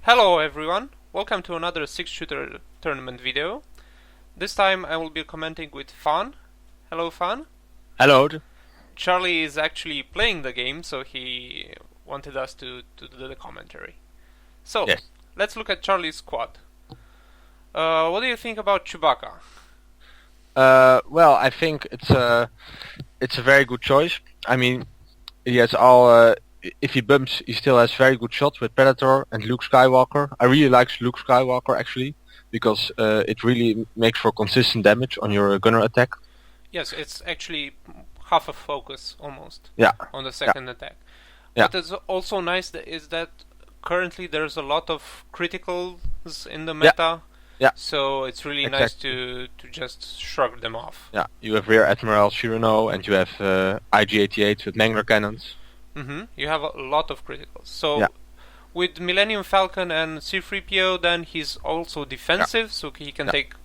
Hello everyone, welcome to another Six-Shooter Tournament video. This time I will be commenting with Fan. Hello Fan. Hello. Charlie is actually playing the game, so he wanted us to do the commentary. So, Yes. Let's look at Charlie's squad. What do you think about Chewbacca? Well, I think it's a very good choice. I mean, he has all. If he bumps, he still has very good shots with Predator and Luke Skywalker. I really like Luke Skywalker actually because it really makes for consistent damage on your gunner attack. Yes, it's actually half a focus almost. Yeah. On the second attack. Yeah. What is also nice is that currently there's a lot of criticals in the meta. Yeah. So it's really nice to just shrug them off. Yeah. You have Rear Admiral Cyrano and you have IG-88 with Mangler cannons. You have a lot of criticals. So with Millenium Falcon and C3PO, then he's also defensive, so he can take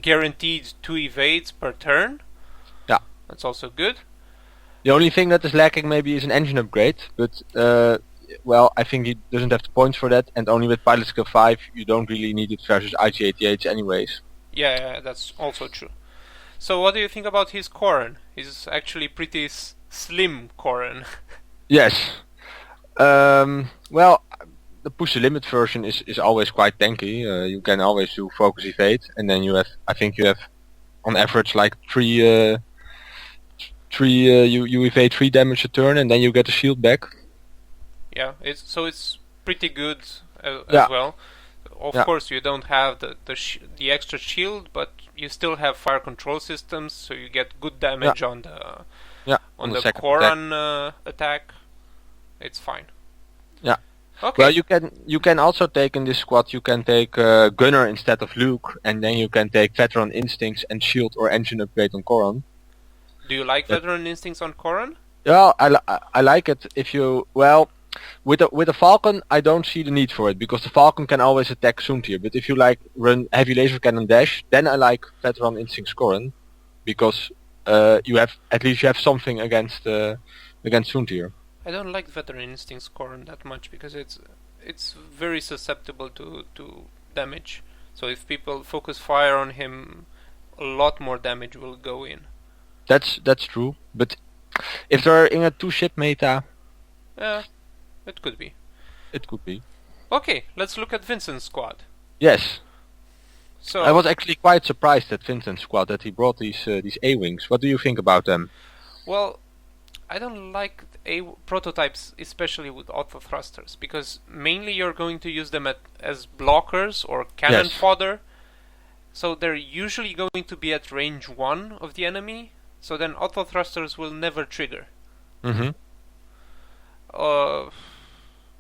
guaranteed 2 evades per turn. Yeah. That's also good. The only thing that is lacking maybe is an engine upgrade, but well, I think he doesn't have the points for that, and only with pilot skill 5 you don't really need it versus IG-88s anyways. Yeah, that's also true. So what do you think about his Corran? He's actually pretty slim Corran. Yes. Well, the push the limit version is always quite tanky. You can always do focus evade, and then you have, I think you have, on average, like you evade 3 damage a turn, and then you get a shield back. Yeah, it's pretty good as well. Of course, you don't have the extra shield, but you still have fire control systems, so you get good damage on the Corran attack. It's fine. Yeah. Okay. Well, you can also take in this squad. You can take Gunner instead of Luke, and then you can take Veteran Instincts and Shield or Engine upgrade on Corran. Do you like Veteran Instincts on Corran? Yeah, I like it. If you with a Falcon, I don't see the need for it because the Falcon can always attack Soontir. But if you like run heavy laser cannon dash, then I like Veteran Instincts Corran because you have something against Soontir. I don't like Veteran Instincts Corran that much because it's very susceptible to damage. So if people focus fire on him, a lot more damage will go in. That's true. But if they're in a 2-ship meta, it could be. It could be. Okay, let's look at Vincent's squad. Yes. So I was actually quite surprised at Vincent's squad that he brought these A-wings. What do you think about them? Well, I don't like prototypes, especially with Autothrusters, because mainly you're going to use them as blockers or cannon fodder. So they're usually going to be at range 1 of the enemy, so then Autothrusters will never trigger.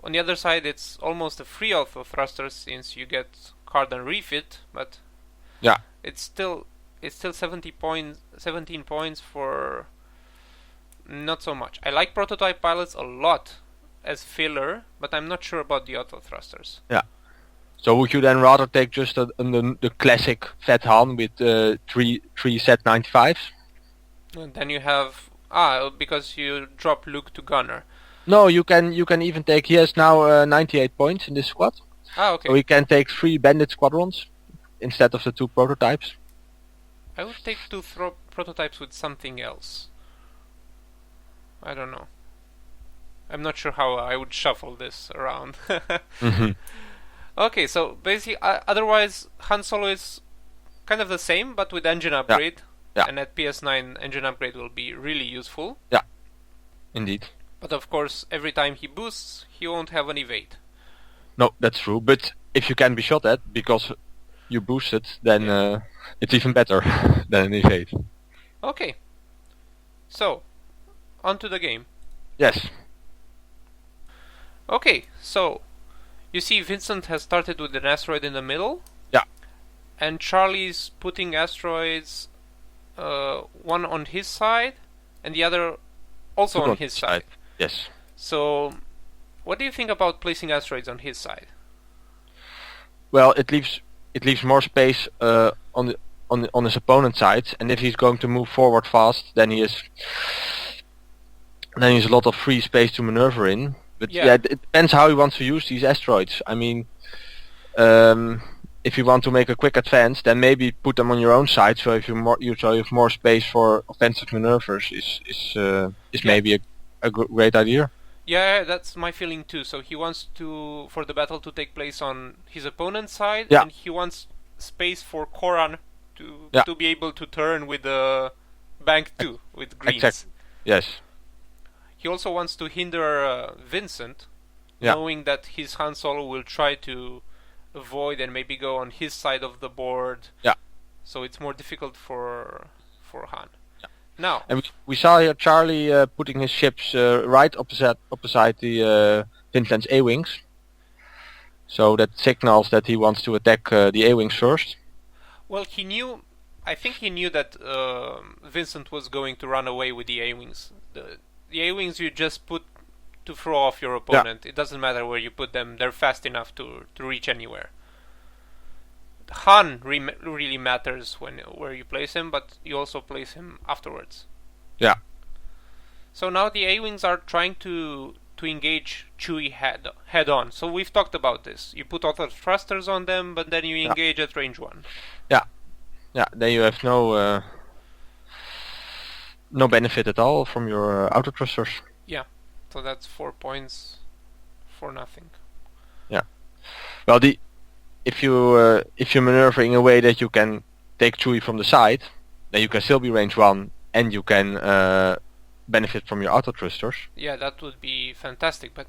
On the other side, it's almost a free Autothruster since you get Chardaan Refit, but it's still 17 points for not so much. I like prototype pilots a lot as filler, but I'm not sure about the Autothrusters. Yeah. So would you then rather take just the classic Vet Han with 3 Z95s? And then you have because you drop Luke to Gunner. No, you can even take. He has now 98 points in this squad. Okay. So he can take 3 bandit squadrons instead of the 2 prototypes. I would take 2 prototypes with something else. I don't know. I'm not sure how I would shuffle this around. Okay, so basically, otherwise Han Solo is kind of the same, but with engine upgrade. Yeah. And at PS9, engine upgrade will be really useful. Yeah, indeed. But of course, every time he boosts, he won't have an evade. No, that's true. But if you can be shot at because you boost it, then it's even better than an evade. Okay. So, on to the game. Yes. Okay, so you see Vincent has started with an asteroid in the middle. Yeah. And Charlie's putting asteroids, one on his side and the other also on his side. Yes. So, what do you think about placing asteroids on his side? Well, it leaves more space on his opponent's side, and if he's going to move forward fast, then he has a lot of free space to maneuver in. But it depends how he wants to use these asteroids. I mean, if you want to make a quick advance, then maybe put them on your own side. So if you have more space for offensive maneuvers, is maybe a great idea. Yeah, that's my feeling too. So he wants for the battle to take place on his opponent's side, and he wants space for Corran to be able to turn with the bank too, with greens. Exactly. Yes. He also wants to hinder Vincent, knowing that his Han Solo will try to avoid and maybe go on his side of the board. Yeah. So it's more difficult for Han. Now, and we saw here Charlie putting his ships right opposite the Vincent's A-wings. So that signals that he wants to attack the A-wings first. Well, I think he knew that Vincent was going to run away with the A-wings. The A-wings you just put to throw off your opponent. Yeah. It doesn't matter where you put them. They're fast enough to reach anywhere. Han really matters where you place him, but you also place him afterwards. Yeah. So now the A-wings are trying to engage Chewie head on. So we've talked about this. You put Autothrusters on them, but then you engage at range 1. Yeah. Yeah. Then you have no benefit at all from your Autothrusters. Yeah. So that's 4 points for nothing. Yeah. Well, if you're maneuvering in a way that you can take Chewie from the side, then you can still be range 1 and you can benefit from your Autothrusters. Yeah, that would be fantastic, but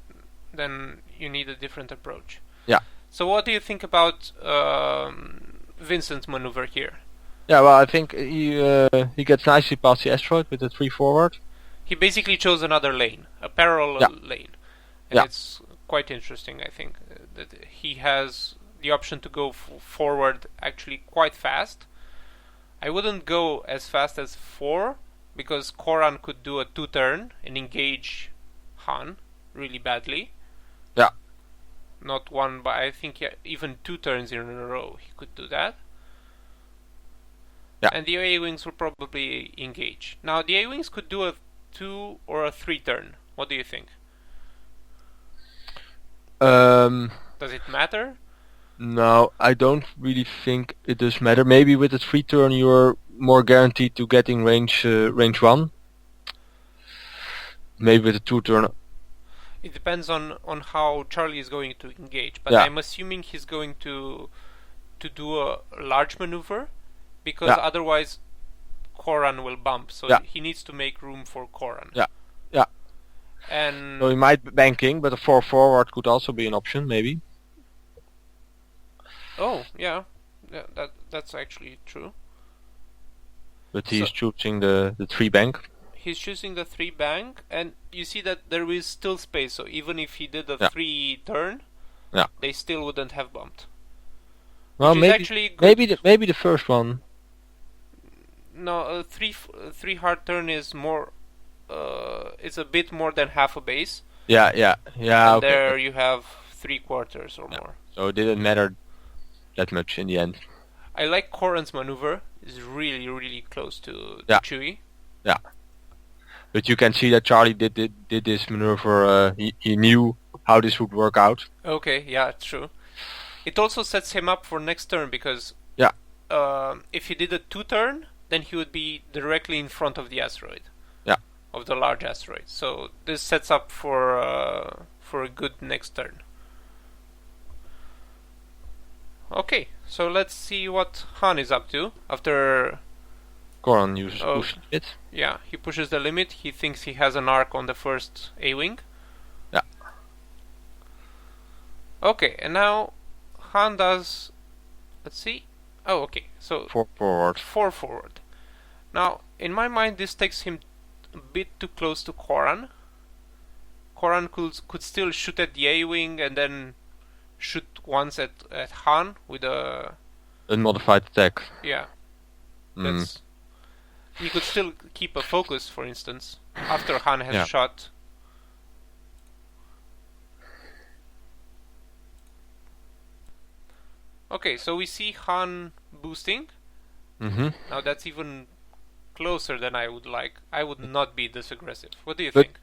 then you need a different approach. Yeah. So what do you think about Vincent's maneuver here? Yeah, well, I think he gets nicely past the asteroid with the 3 forward. He basically chose another lane, a parallel lane. And it's quite interesting, I think, that he has the option to go forward actually quite fast. I wouldn't go as fast as 4, because Corran could do a 2-turn and engage Han really badly. Yeah. Not one, but I think even 2 turns in a row he could do that. Yeah. And the A-wings will probably engage. Now the A-wings could do a 2 or a 3 turn. What do you think? Does it matter? No, I don't really think it does matter. Maybe with the 3 turn you're more guaranteed to getting range 1. Maybe with the 2 turn. It depends on how Charlie is going to engage. But I'm assuming he's going to do a large maneuver, because otherwise Corran will bump. So he needs to make room for Corran. Yeah. Yeah. And so he might be banking, but a 4 forward could also be an option, maybe. Oh, yeah. That's actually true. But he's choosing the 3 bank. He's choosing the 3 bank, and you see that there is still space. So even if he did a 3 turn, they still wouldn't have bumped. Well, maybe the first one. No, a 3 hard turn is more. It's a bit more than half a base. Yeah. And there you have 3/4 or more. So it didn't matter that much in the end. I like Corran's maneuver. It's really, really close to Chewie. Yeah. But you can see that Charlie did this maneuver. He knew how this would work out. Okay, yeah, true. It also sets him up for next turn, because if he did a 2 turn, then he would be directly in front of the asteroid. Yeah. Of the large asteroid. So this sets up for a good next turn. Okay, so let's see what Han is up to after Corran uses push it. Yeah, he pushes the limit. He thinks he has an arc on the first A-wing. Yeah. Okay, and now Han does. Let's see. Oh, okay. So 4 forward. 4 forward. Now, in my mind, this takes him a bit too close to Corran. Corran could still shoot at the A-wing and then shoot once at Han with a unmodified attack. Yeah. That's. He could still keep a focus, for instance, after Han has shot. Okay, so we see Han boosting. Now that's even closer than I would like. I would not be this aggressive. What do you think?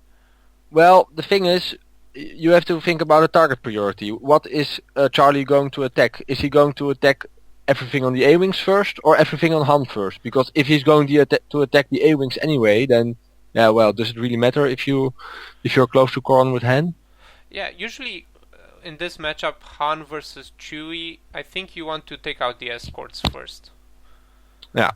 Well, the thing is, you have to think about a target priority. What is Charlie going to attack? Is he going to attack everything on the A-wings first or everything on Han first? Because if he's going to attack the A-wings anyway, then does it really matter if you're close to Corran with Han? Yeah, usually in this matchup, Han versus Chewie, I think you want to take out the escorts first. Yeah.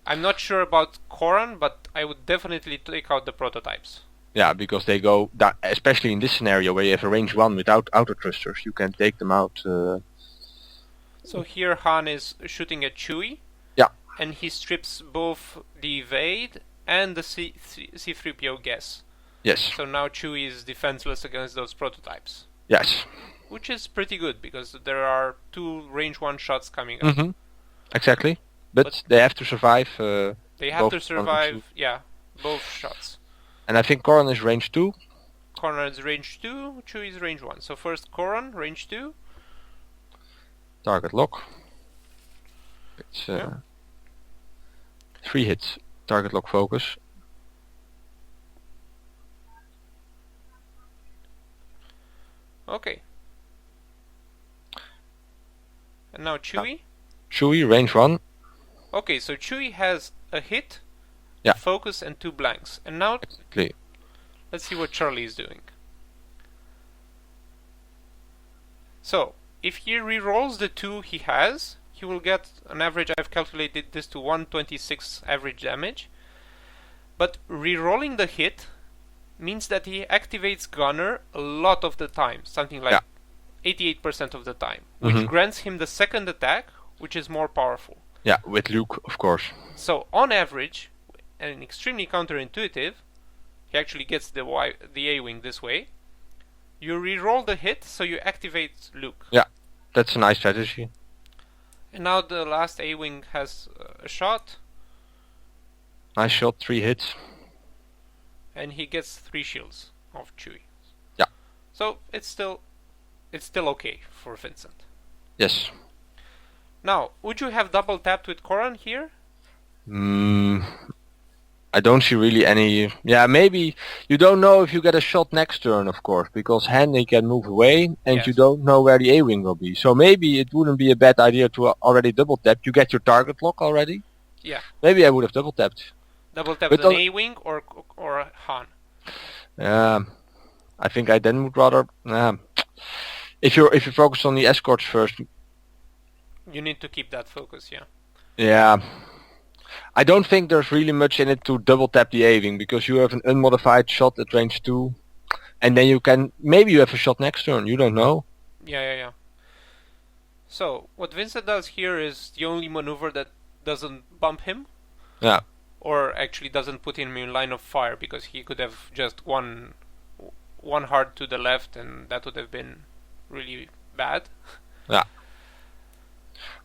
I'm not sure about Corran, but I would definitely take out the prototypes. Yeah, because they go, especially in this scenario where you have a range 1 without Autothrusters, you can take them out. So here Han is shooting at Chewie. Yeah. And he strips both the evade and the C-3PO guess. Yes. So now Chewie is defenseless against those prototypes. Yes. Which is pretty good, because there are 2 range 1 shots coming up. Mm-hmm. Exactly. But they have to survive. They have to survive, both shots. And I think Corran is range 2. Corran is range 2, Chewie is range 1. So first Corran, range 2. Target lock. It's 3 hits. Target lock focus. Okay. And now Chewie? Chewie, range 1. Okay, so Chewie has a hit, a focus, and 2 blanks. And now, exactly. Let's see what Charlie is doing. So, if he rerolls the 2 he has, he will get an average. I've calculated this to 126 average damage. But rerolling the hit means that he activates Gunner a lot of the time, something like 88% of the time, which grants him the second attack, which is more powerful. Yeah, with Luke, of course. So, on average, and extremely counterintuitive, he actually gets the A-wing this way. You reroll the hit, so you activate Luke. Yeah, that's a nice strategy. And now the last A-wing has a shot. Nice shot, 3 hits. And he gets 3 shields of Chewie. Yeah. So it's still okay for Vincent. Yes. Now, would you have double tapped with Corran here? I don't see really any. Yeah, maybe you don't know if you get a shot next turn, of course, because Han can move away, and you don't know where the A-wing will be. So maybe it wouldn't be a bad idea to already double tap. You get your target lock already. Yeah. Maybe I would have double tapped. Double tapped an A-wing or Han. I think I then would rather. If you focus on the escorts first. You need to keep that focus, yeah. Yeah. I don't think there's really much in it to double tap the A-wing, because you have an unmodified shot at range 2, and then maybe you have a shot next turn, you don't know. Yeah. So, what Vincent does here is the only maneuver that doesn't bump him. Yeah. Or actually doesn't put him in line of fire, because he could have just one hard to the left, and that would have been really bad. Yeah.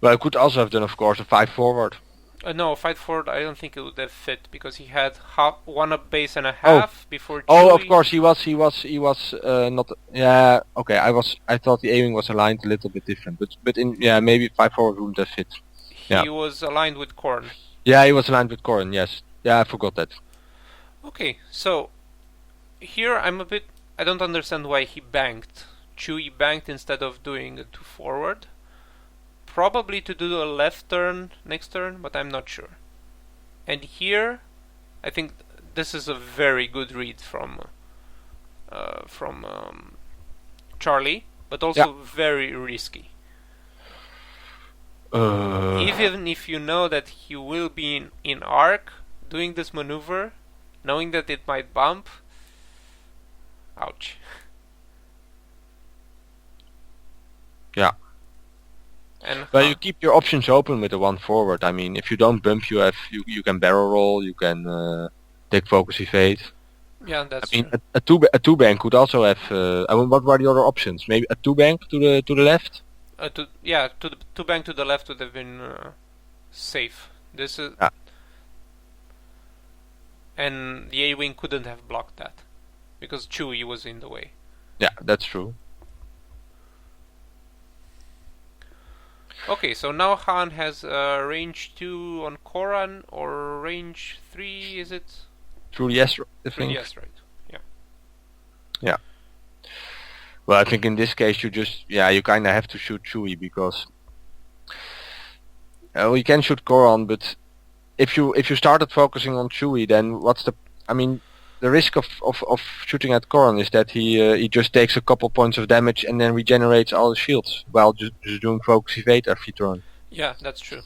Well, I could also have done, of course, a 5 forward. No, 5 forward, I don't think it would have fit, because he had one up base and a half before Chewie. Oh, of course, he was not. Yeah, okay. I thought the aiming was aligned a little bit different, but maybe 5 forward wouldn't have fit. He was aligned with Corran. Yeah, he was aligned with Corran. Yes. Yeah, I forgot that. Okay, so here I don't understand why he banked. Chewie banked instead of doing a 2 forward. Probably to do a left turn next turn, but I'm not sure. And here, I think this is a very good read from Charlie, but also very risky. Even if you know that he will be in arc, doing this maneuver, knowing that it might bump, ouch. Yeah. Well, you keep your options open with the 1 forward. I mean, if you don't bump, you can barrel roll, you can take focus evade. Yeah, that's. I mean, true. a two bank could also have. What were the other options? Maybe a 2 bank to the left. To the 2 bank to the left would have been safe. This is. Yeah. And the A-wing couldn't have blocked that, because Chewie was in the way. Yeah, that's true. Okay, so now Han has range 2 on Corran, or range 3, is it? Through the S, I think. Through the S, right. Yeah. Yeah. Well, I think in this case you kind of have to shoot Chewie because you can shoot Corran, but if you started focusing on Chewie, then the risk of shooting at Corran is that he just takes a couple points of damage and then regenerates all the shields while just doing focus evade every turn. Yeah, that's true.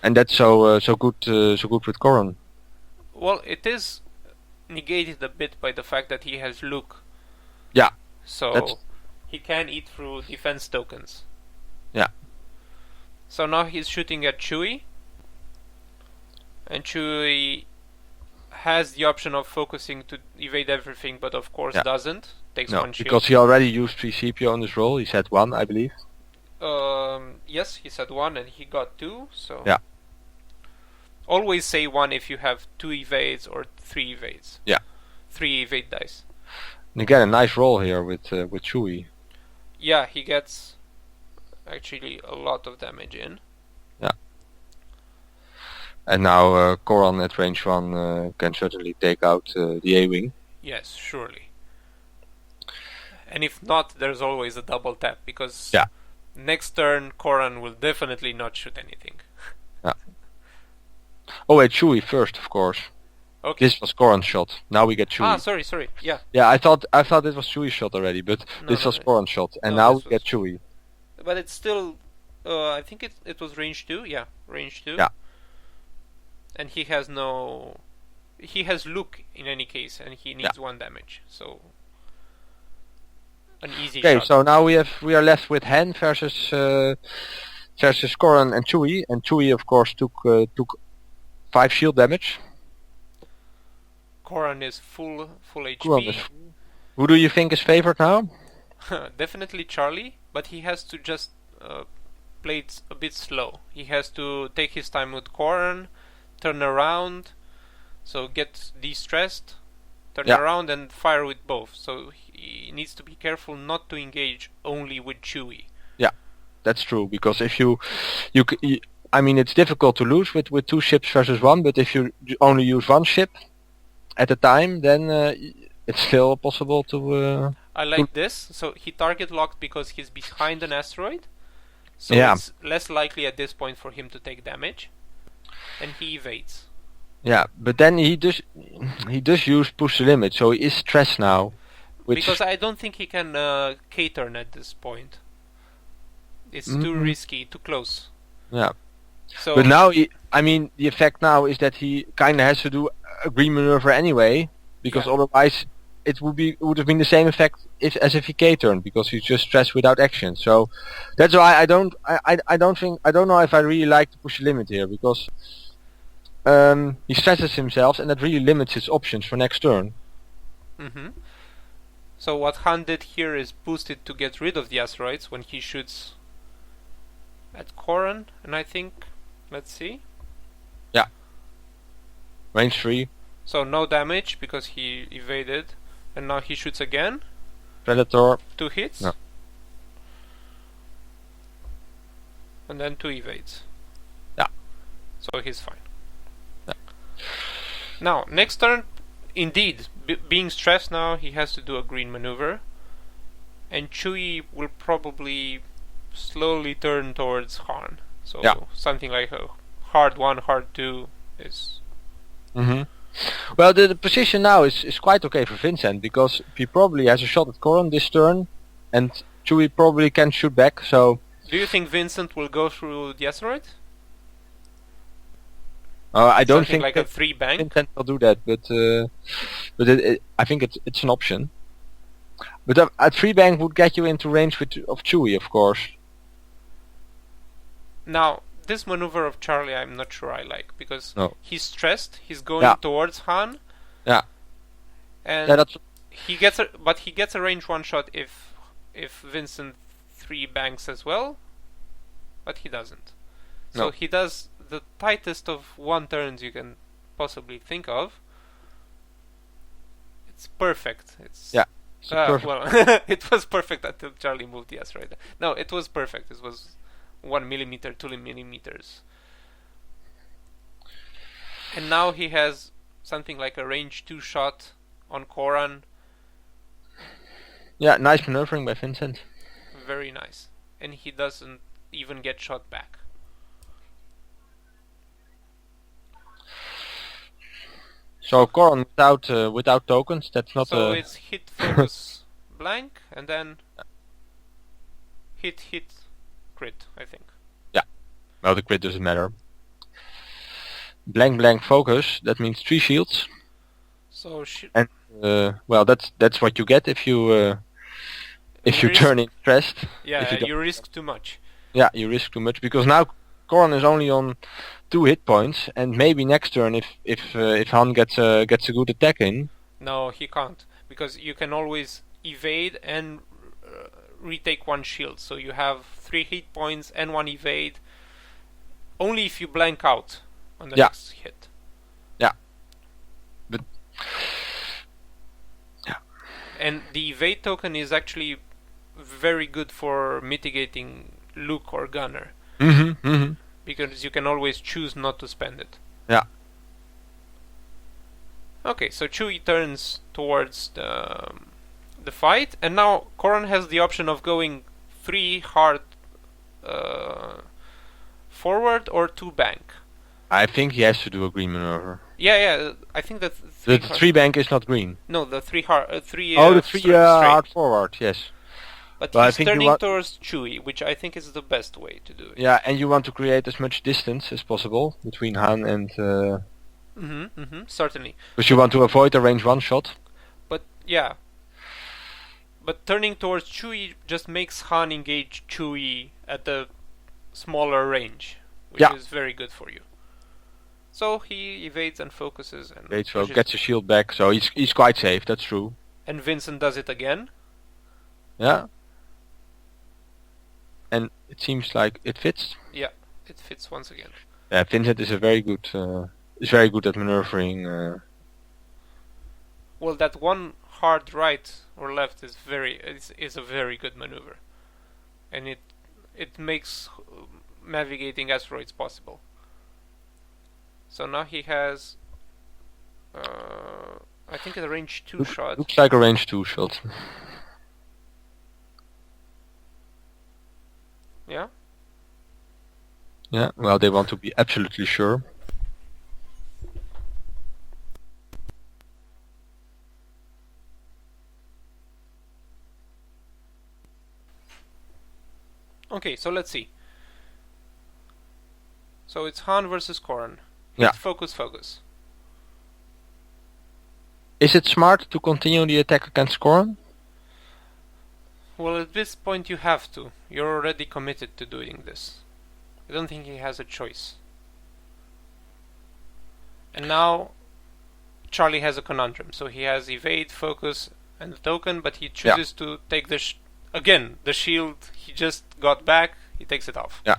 And that's so good with Corran. Well, it is negated a bit by the fact that he has Luke. Yeah. So he can eat through defense tokens. Yeah. So now he's shooting at Chewie. And Chewie has the option of focusing to evade everything, but of course doesn't. Takes one shield. Because he already used 3 CPO on this roll. He said 1, I believe. Yes, he said 1 and he got 2, so... Yeah. Always say 1 if you have 2 evades or 3 evades. Yeah. 3 evade dice. And again, a nice roll here with Chewie. Yeah, he gets actually a lot of damage in. Yeah. And now Corran at range 1 can certainly take out the A-Wing. Yes, surely. And if not, there's always a double tap, because next turn Corran will definitely not shoot anything. Yeah. Oh wait, Chewie first, of course. Okay. This was Corran's shot. Now we get Chewie. Ah, sorry. Yeah. Yeah, I thought it was Chewie's shot already, but this was Corran's shot, and now we get Chewie. But it's still, I think it was range 2. Yeah, range 2. Yeah. And he has Luke in any case, and he needs 1 damage, so an easy shot. Okay, so now we are left with Han versus Corran and Chewie of course took 5 shield damage. Corran is full HP. Who do you think is favored now? Definitely Charlie, but he has to just play it a bit slow. He has to take his time with Corran, turn around, so get de-stressed, turn around and fire with both. So he needs to be careful not to engage only with Chewie. Yeah, that's true, because if you it's difficult to lose with 2 ships versus 1, but if you only use 1 ship at a time, then it's still possible to... I like this. So he target locked because he's behind an asteroid. So it's less likely at this point for him to take damage. And he evades. Yeah, but then he does use push the limit, so he is stressed now. Because I don't think he can K-turn at this point. It's too risky, too close. Yeah. So but now, the effect now is that he kind of has to do a green maneuver anyway, because otherwise it would have been the same effect as if he K-turned, because he's just stressed without action. So that's why I don't know if I really like to push the limit here, because he stresses himself and that really limits his options for next turn. So what Han did here is boost it to get rid of the asteroids when he shoots at Corran, and I think, let's see. Yeah. Range 3. So no damage because he evaded, and now he shoots again. Predator. 2 hits. No. And then 2 evades. Yeah. So he's fine. Yeah. Now, next turn, indeed, being stressed now, he has to do a green maneuver. And Chewie will probably slowly turn towards Han. So something like a hard 1, hard 2 is... Well, the position now is quite okay for Vincent, because he probably has a shot at Corran this turn, and Chewie probably can shoot back, so... Do you think Vincent will go through the asteroid? I don't Something think like a 3 bank? Vincent will do that, but I think it's an option. But a 3 bank would get you into range of Chewie, of course. Now, this maneuver of Charlie I'm not sure I like, because he's stressed, he's going towards Han. Yeah. And he gets a range 1 shot if Vincent 3 banks as well, but he doesn't. So he does the tightest of 1 turns you can possibly think of. It's perfect. Perfect. Well, it was perfect until Charlie moved the asteroid. No, it was perfect. It was 1 millimeter, 2 millimeters. And now he has something like a range 2 shot on Corran. Yeah, nice maneuvering by Vincent. Very nice. And he doesn't even get shot back. So Corran without tokens, that's not so it's hit, focus, blank, and then hit, crit, I think. Yeah. Well, the crit doesn't matter. Blank, blank, focus. That means 3 shields. So and well, that's what you get if you turn interest. Yeah, you risk too much. Yeah, you risk too much because now Corran is only on 2 hit points, and maybe next turn if Han gets a good attack in. No, he can't, because you can always evade and retake 1 shield, so you have 3 hit points and 1 evade. Only if you blank out on the next hit. Yeah. But yeah. And the evade token is actually very good for mitigating Luke or Gunner. Because you can always choose not to spend it. Yeah. Okay, so Chewie turns towards the fight, and now Corran has the option of going 3 hard forward or 2 bank. I think he has to do a green maneuver. Yeah, I think that the 3 bank is not green. No, the 3 hard. The 3 hard forward, yes. But he's turning towards Chewie, which I think is the best way to do it. Yeah, and you want to create as much distance as possible between Han and... certainly. Because you want to avoid a range 1 shot. But, yeah. But turning towards Chewie just makes Han engage Chewie at the smaller range, which is very good for you. So he evades and focuses and gets a shield back, so he's quite safe, that's true. And Vincent does it again. Yeah. And it seems like it fits. Yeah, it fits once again. Yeah, Vincent is very good at maneuvering. Well, that one hard right or left is a very good maneuver, and it makes navigating asteroids possible. So now he has, I think, a range 2 shot. Looks like a range 2 shot. Yeah? Yeah, well, they want to be absolutely sure. Okay, so let's see. So it's Han versus Corran. Yeah. Focus. Is it smart to continue the attack against Corran? Well, at this point you have to. You're already committed to doing this. I don't think he has a choice. And now Charlie has a conundrum. So he has evade, focus, and the token, but he chooses to take the shield he just got back. He takes it off. Yeah.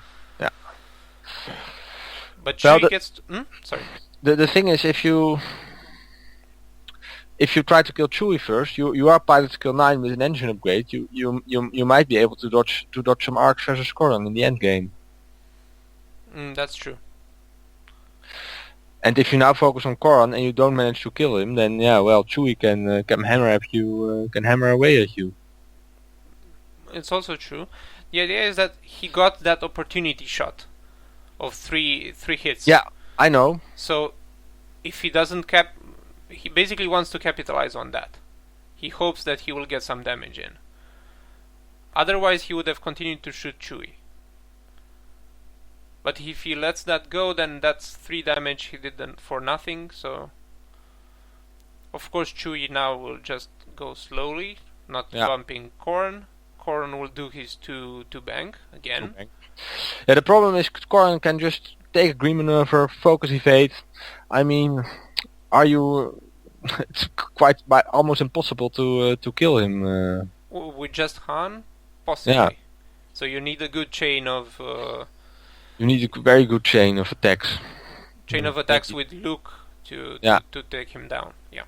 But Chewie gets. Sorry. The thing is, if you try to kill Chewie first, you are pilot skill 9 with an engine upgrade. You might be able to dodge some arcs versus Corran in the end game. That's true. And if you now focus on Corran and you don't manage to kill him, then Chewie can hammer at you, can hammer away at you. It's also true. The idea is that he got that opportunity shot of three hits. Yeah, I know. So if he doesn't he basically wants to capitalize on that. He hopes that he will get some damage in. Otherwise he would have continued to shoot Chewie. But if he lets that go, then that's 3 damage he did for nothing, so... Of course Chewie now will just go slowly, not bumping Corran. Corran will do his 2 bank again. Yeah, the problem is Corran can just take a green maneuver, focus evade. I mean, it's quite almost impossible to kill him. With just Han? Possibly. Yeah. So you need a good chain of... You need a very good chain of attacks. Chain of attacks with Luke to take him down. Yeah.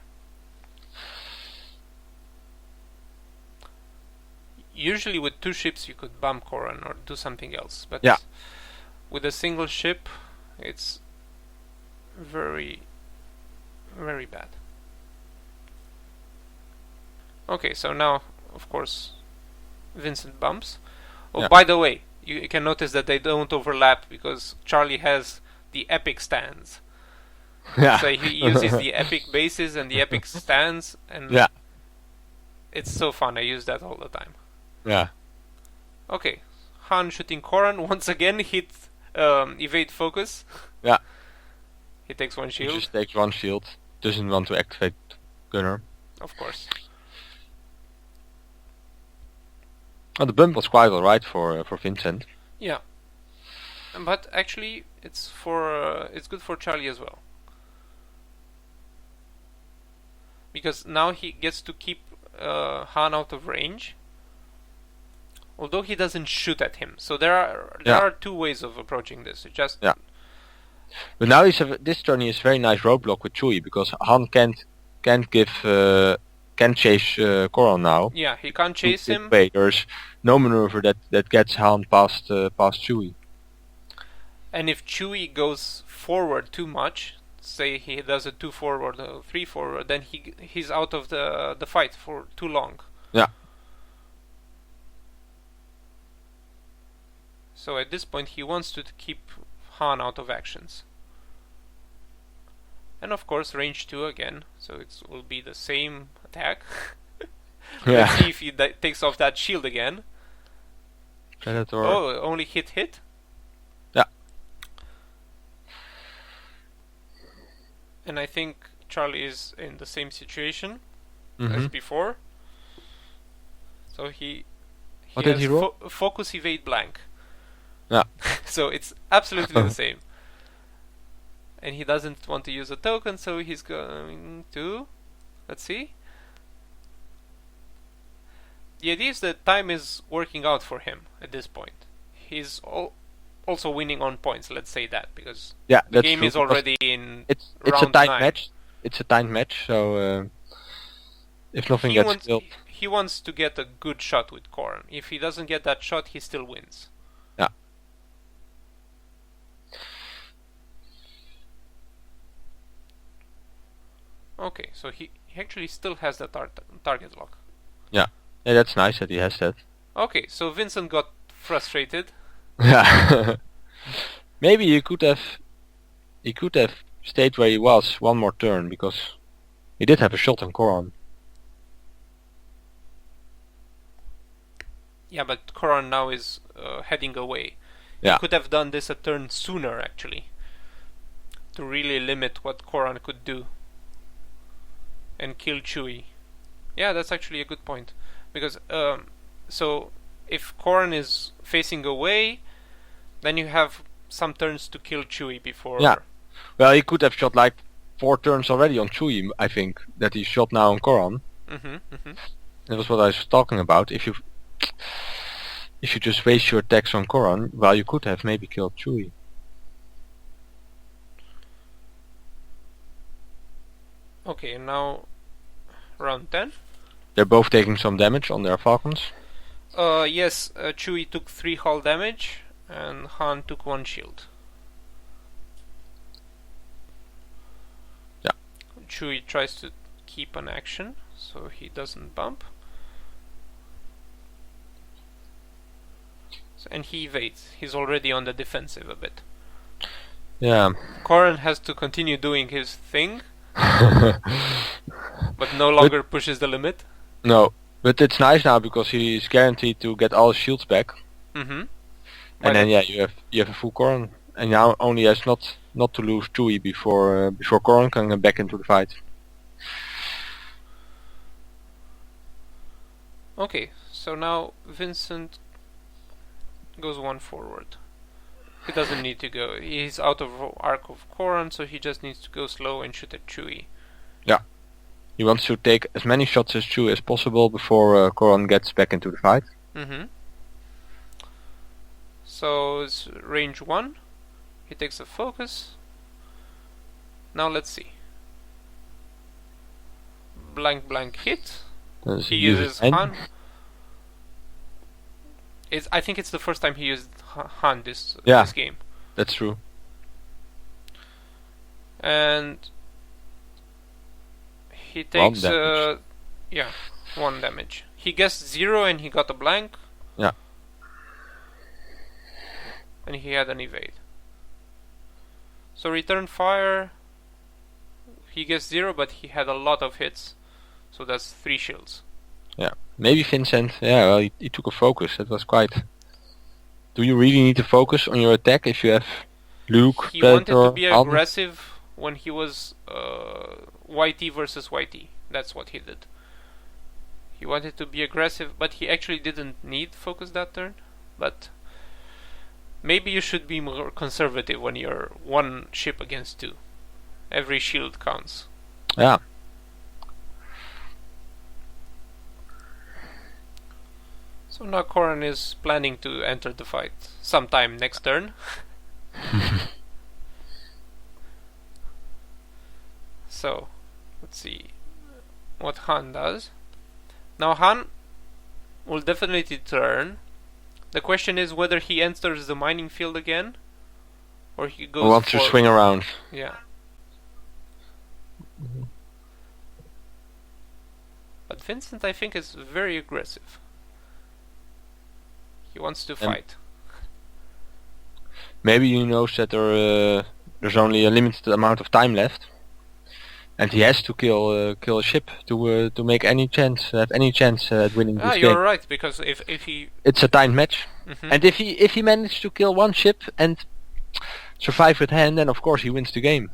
Usually with 2 ships you could bump Corran or do something else, but with a single ship it's very, very bad. Okay, so now of course, Vincent bumps. Oh, Yeah. by the way, you can notice that they don't overlap because Charlie has the epic stands. Yeah. So he uses the epic bases and the epic stands, and Yeah. it's so fun. I use that all the time. Yeah. Okay, Han shooting Corran once again hit evade focus. Yeah. He takes one He shield. just takes one shield. Doesn't want to activate Gunner. Of course. Oh, the bump was quite alright for Vincent. Yeah. But actually, it's good for Charlie as well. Because now he gets to keep Han out of range. Although he doesn't shoot at him. So there are two ways of approaching this. Yeah. But now this turn he has very nice roadblock with Chewie because Han can't chase Corran now. Yeah, he can't chase him. There's no maneuver that gets Han past Chewie. And if Chewie goes forward too much, say he does a 2 forward, 3 forward, then he's out of the fight for too long. Yeah. So at this point he wants to keep Han out of actions. And of course range 2 again, so it will be the same attack. Yeah. Let's see if he takes off that shield again. Predator. Oh, only hit? Yeah. And I think Charlie is in the same situation Mm-hmm. as before. So he What has did he roll? focus evade blank. Yeah. So it's absolutely the same. And he doesn't want to use a token, so he's going to... Let's see. The idea is that time is working out for him at this point. He's also winning on points, let's say that, because the game is already in it's round a timed 9. match. It's a timed match, so if nothing gets killed... He wants to get a good shot with Corran. If he doesn't get that shot, he still wins. Yeah. Okay, so he actually still has the target lock. Yeah, that's nice that he has that. Okay, so Vincent got frustrated. Yeah. Maybe he could have stayed where he was one more turn because he did have a shot on Corran. Yeah, but Corran now is heading away. Yeah. He could have done this a turn sooner, actually, to really limit what Corran could do and kill Chewie. Yeah, that's actually a good point, because so if Corran is facing away, then you have some turns to kill Chewie before. Yeah. Well, he could have shot like 4 turns already on Chewie, I think, that he shot now on Corran. That was what I was talking about. If you just waste your attacks on Corran, well, you could have maybe killed Chewie. Okay, now round 10. They're both taking some damage on their Falcons. Yes, Chewie took 3 hull damage and Han took 1 shield. Yeah. Chewie tries to keep an action so he doesn't bump. And he evades. He's already on the defensive a bit. Yeah. Corran has to continue doing his thing, but no longer pushes the limit. No, but it's nice now because he's guaranteed to get all his shields back. Mm-hmm. And then you have a full Corran, and now only has not to lose Chewie before Corran can get back into the fight. Okay, so now Vincent goes 1 forward. He doesn't need to go. He's out of arc of Corran, so he just needs to go slow and shoot at Chewie. Yeah. He wants to take as many shots as Chewie as possible before Corran gets back into the fight. Mm-hmm. So it's range 1. He takes a focus. Now let's see. Blank hit. He uses Han. I think it's the first time he used Han this game. That's true. And he takes 1 damage. 1 damage. He guessed 0 and he got a blank. Yeah. And he had an evade. So return fire. He guessed 0, but he had a lot of hits. So that's 3 shields. Yeah. Maybe Vincent, well, he took a focus. That was quite... Do you really need to focus on your attack if you have Luke, He Predator, wanted to be Han? aggressive when he was YT versus YT. That's what he did. He wanted to be aggressive, but he actually didn't need focus that turn. But maybe you should be more conservative when you're 1 ship against 2. Every shield counts. Yeah. So now Corran is planning to enter the fight sometime next turn. So, let's see what Han does. Now Han will definitely turn. The question is whether he enters the mining field again, or he goes. Wants to swing around. Yeah. But Vincent, I think, is very aggressive. He wants to fight. Maybe he knows that there's only a limited amount of time left, and he has to kill a ship to make any chance at winning this game. You're right, because if he... It's a timed match. And if he managed to kill 1 ship and survive with hand, then of course he wins the game.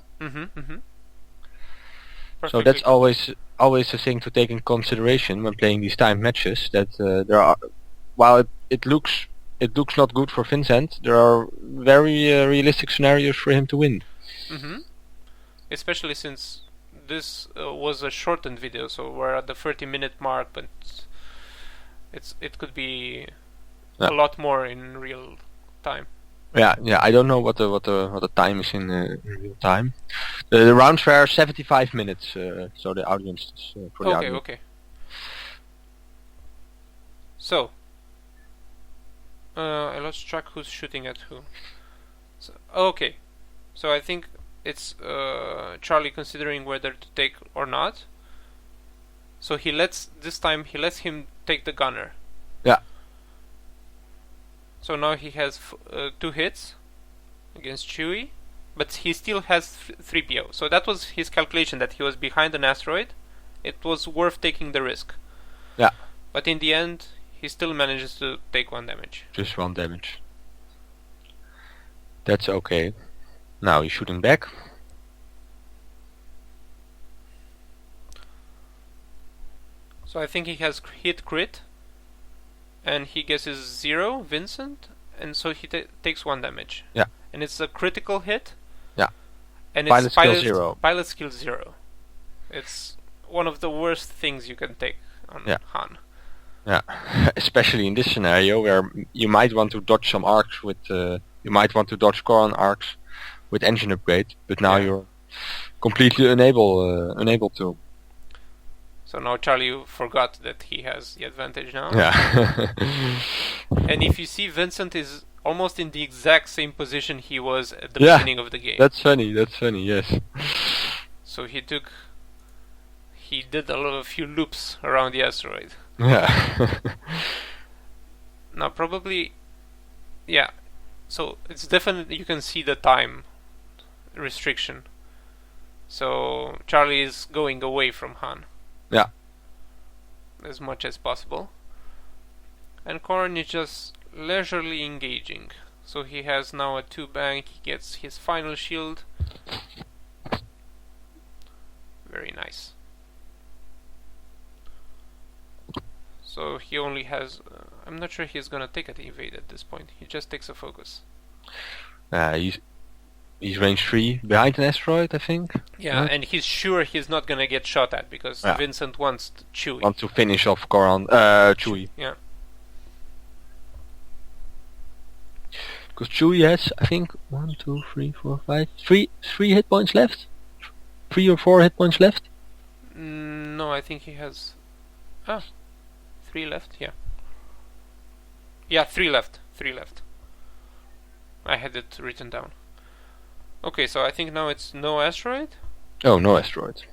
So that's always a thing to take in consideration when playing these timed matches. That there are, while it looks not good for Vincent, there are very realistic scenarios for him to win. Especially since this was a shortened video, so we're at the 30-minute mark, but it could be a lot more in real time. Yeah. I don't know what the time is in real time. The rounds were 75 minutes, so the audience is for the audience. Okay. So, I lost track who's shooting at who. So, okay, so I think it's Charlie considering whether to take or not. So this time he lets him take the gunner. Yeah. So now he has 2 hits against Chewie, but he still has 3PO. So that was his calculation, that he was behind an asteroid. It was worth taking the risk. Yeah. But in the end, he still manages to take 1 damage. Just 1 damage. That's okay. Now he's shooting back. So I think he has hit crit. And he guesses 0, Vincent. And so he takes 1 damage. Yeah. And it's a critical hit. Yeah. And pilot it's skill 0. Pilot skill 0. It's one of the worst things you can take on Han. Yeah, especially in this scenario where you might want to dodge some arcs with, you might want to dodge Corran arcs with engine upgrade, but now you're completely unable to. So now Charlie forgot that he has the advantage now. Yeah. And if you see, Vincent is almost in the exact same position he was at the beginning of the game. That's funny, yes. So he did a few loops around the asteroid. Yeah. Now probably, so it's definitely, you can see the time restriction. So Charlie is going away from Han. Yeah. As much as possible. And Corran is just leisurely engaging. So he has now a 2 bank, he gets his final shield. Very nice. So he only has... I'm not sure he's gonna take an evade at this point. He just takes a focus. He's range 3 behind an asteroid, I think. Yeah, and he's sure he's not gonna get shot at because Vincent wants Chewie. Want to finish off Chewie. Yeah. Because Chewie has, I think, 1, 2, 3, 4, 5, 3 hit points left. 3 or 4 hit points left. No, I think he has 3 left. Yeah, 3 left. I had it written down. Okay, so I think now it's no asteroid? Oh, no asteroid.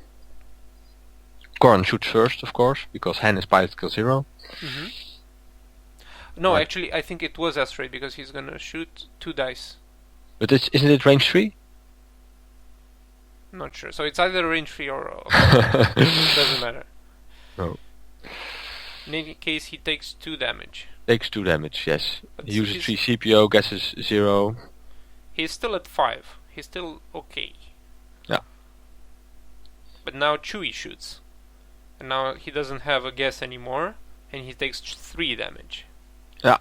Corran shoots first, of course, because Han is pilot skill 0. Mm-hmm. No, Right. actually, I think it was asteroid because he's gonna shoot 2 dice. But isn't it range 3? Not sure. So it's either range 3 or doesn't matter. No. In any case, he takes 2 damage. Takes 2 damage, yes. But He uses 3 CPO, guesses 0. He's still at 5. He's still okay. Yeah. But now Chewie shoots. And now he doesn't have a guess anymore. And he takes 3 damage. Yeah.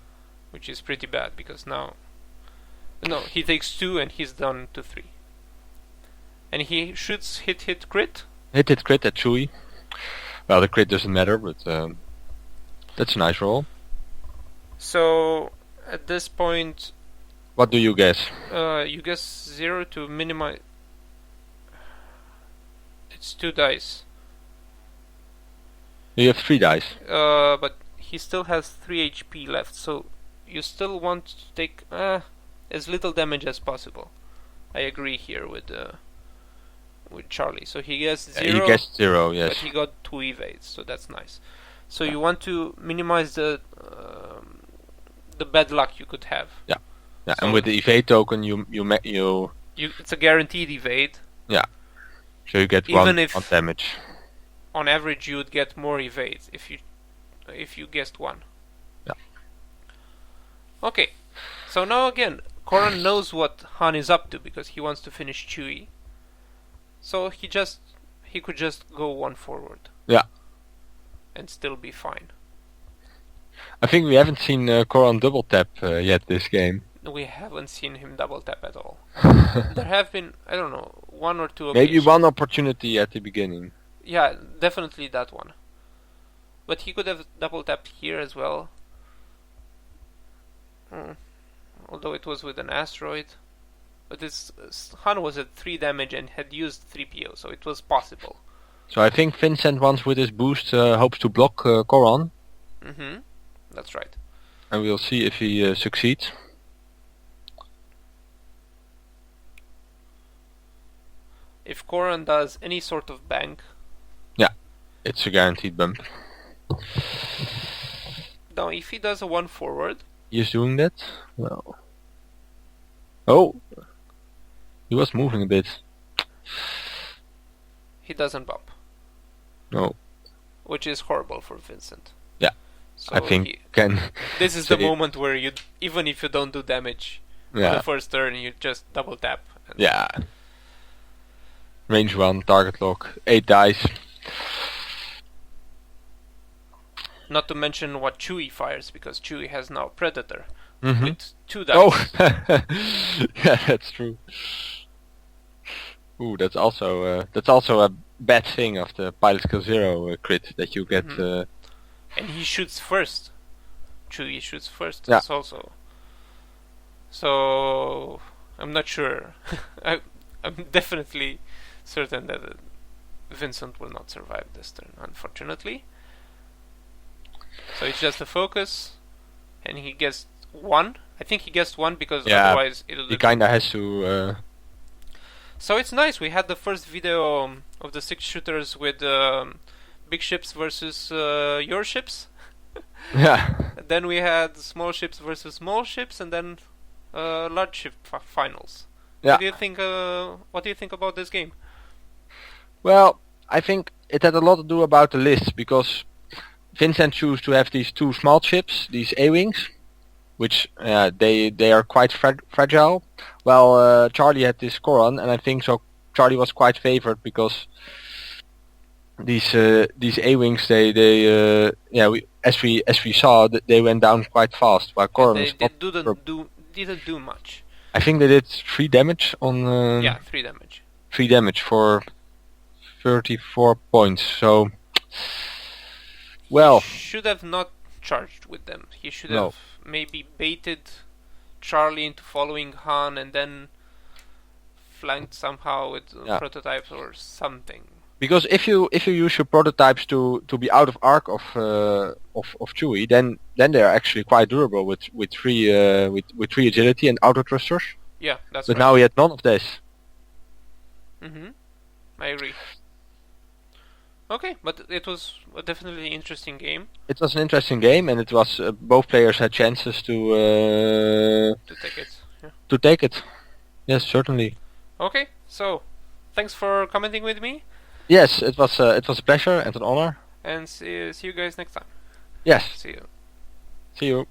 Which is pretty bad because now... No, he takes 2 and he's down to 3. And he shoots hit crit. Hit crit at Chewie. Well, the crit doesn't matter, but that's a nice roll. So at this point, what do you guess? You guess 0 to minimize. It's 2 dice. You have 3 dice. But he still has 3 HP left, so you still want to take as little damage as possible. I agree here with Charlie. So he gets 0. He guessed 0, yes. But he got 2 evades, so that's nice. So you want to minimize the bad luck you could have. Yeah. Yeah, So and with the evade token, you it's a guaranteed evade. Yeah. So you get Even 1 damage. On average, you would get more evades if you guessed 1. Yeah. Okay. So now again, Corran knows what Han is up to because he wants to finish Chewie. So he could just go 1 forward. Yeah. And still be fine. I think we haven't seen Corran double tap yet this game. We haven't seen him double tap at all. There have been, I don't know, 1 or 2 Maybe occasions. 1 opportunity at the beginning. Yeah, definitely that one. But he could have double tapped here as well. Although it was with an asteroid. But Han was at 3 damage and had used 3PO, so it was possible. So I think Vincent once with his boost hopes to block Corran. Mm-hmm. That's right. And we'll see if he succeeds. If Corran does any sort of bank... Yeah, it's a guaranteed bump. Now, if he does a 1 forward... He's doing that? Well... Oh! He was moving a bit. He doesn't bump. No. Which is horrible for Vincent. Yeah. So I think this is the moment where you, even if you don't do damage on the first turn, you just double tap. Yeah. Range 1, target lock, 8 dice. Not to mention what Chewie fires, because Chewie has now Predator with 2 dice. Oh! Yeah, that's true. Ooh, that's also a bad thing of the Pilot Skill 0 crit, that you get... And he shoots first. Chewie shoots first. Yeah. That's also... So... I'm not sure. I'm definitely certain that Vincent will not survive this turn, unfortunately. So it's just a focus, and he gets 1. I think he guessed 1 because otherwise it'll... He kinda has to... So it's nice. We had the first video of the 6 shooters with big ships versus your ships. Yeah. Then we had small ships versus small ships, and then large ship finals. Yeah. What do you think about this game? Well, I think it had a lot to do about the list, because Vincent chose to have these 2 small ships, these A-wings, which they are quite fragile. Well, Charlie had this Corran, and I think so. Charlie was quite favored because these A-wings, as we saw, they went down quite fast. While Corran didn't do much. I think they did 3 damage on. 3 damage. 3 damage for 34 points. So, well, he should have not charged with them. He should have maybe baited Charlie into following Han and then flanked somehow with prototypes or something. Because if you use your prototypes to be out of arc of Chewie, then they are actually quite durable with 3 agility and Autothrusters. Yeah, that's but right. Now he had none of this. I agree. Okay, but it was a definitely interesting game. It was an interesting game, and it was both players had chances to take it. Yeah. To take it. Yes, certainly. Okay, so thanks for commenting with me. Yes, it was a pleasure and an honor. And see you guys next time. Yes. See you. See you.